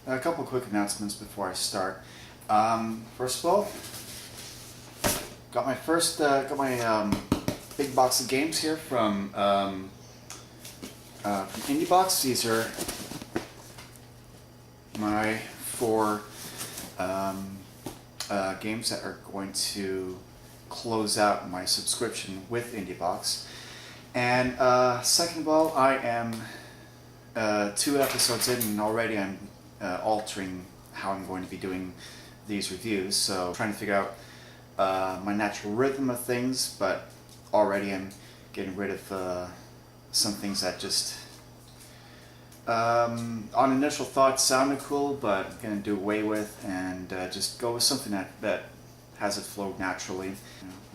A couple quick announcements before I start. First of all, got my big box of games here from IndieBox. These are my four games that are going to close out my subscription with IndieBox. And second of all, I am 2 episodes in, and already I'm altering how I'm going to be doing these reviews. So I'm trying to figure out my natural rhythm of things, but already I'm getting rid of some things that just on initial thought sounded cool, but I'm going to do away with and just go with something that has it flow naturally.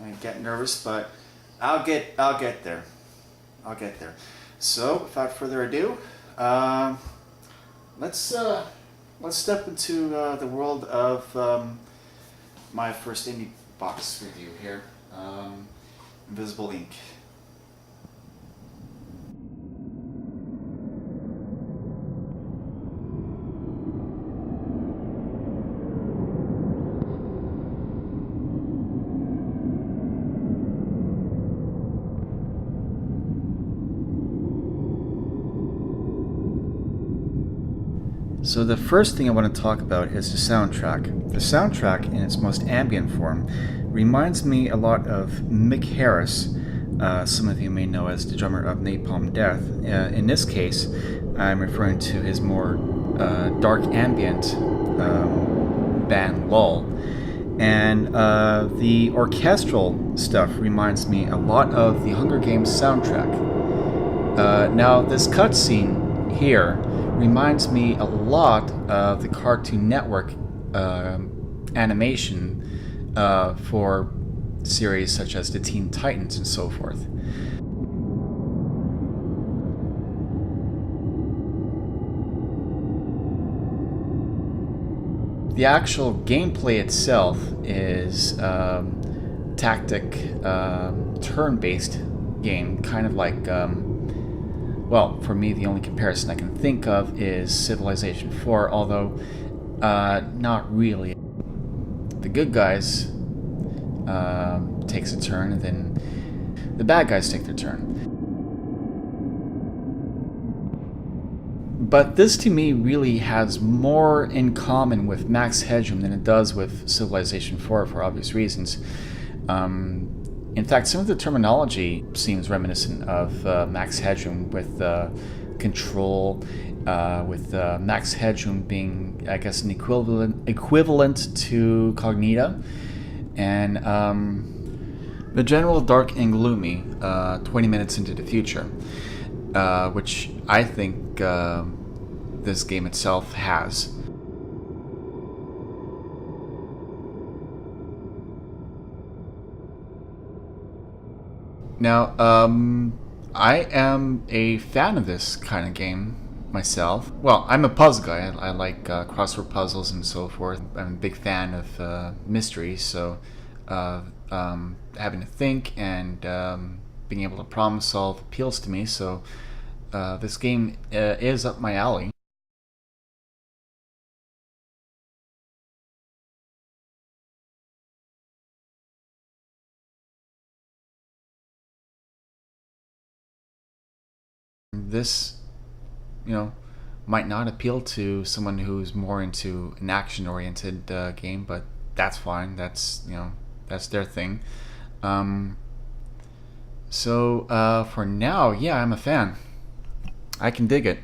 I get nervous, but I'll get there. I'll get there. So without further ado, let's step into the world of my first IndieBox review here, Invisible Ink. So the first thing I want to talk about is the soundtrack. The soundtrack, in its most ambient form, reminds me a lot of Mick Harris, some of you may know as the drummer of Napalm Death. In this case, I'm referring to his more dark ambient band Lull. And the orchestral stuff reminds me a lot of the Hunger Games soundtrack. Now, this cutscene here reminds me a lot of the Cartoon Network animation for series such as the Teen Titans and so forth. The actual gameplay itself is tactic turn-based game, kind of like well, for me, the only comparison I can think of is Civilization 4, although not really. The good guys takes a turn, and then the bad guys take their turn. But this, to me, really has more in common with Max Headroom than it does with Civilization 4 for obvious reasons. In fact, some of the terminology seems reminiscent of Max Headroom, with control, with Max Headroom being, I guess, an equivalent to Cognita, and the general dark and gloomy 20 minutes into the future, which I think this game itself has. Now, I am a fan of this kind of game myself. Well, I'm a puzzle guy. I like crossword puzzles and so forth. I'm a big fan of mysteries, so having to think and being able to problem solve appeals to me. So this game is up my alley. This, might not appeal to someone who's more into an action-oriented game, but that's fine. That's their thing. So for now, yeah, I'm a fan. I can dig it.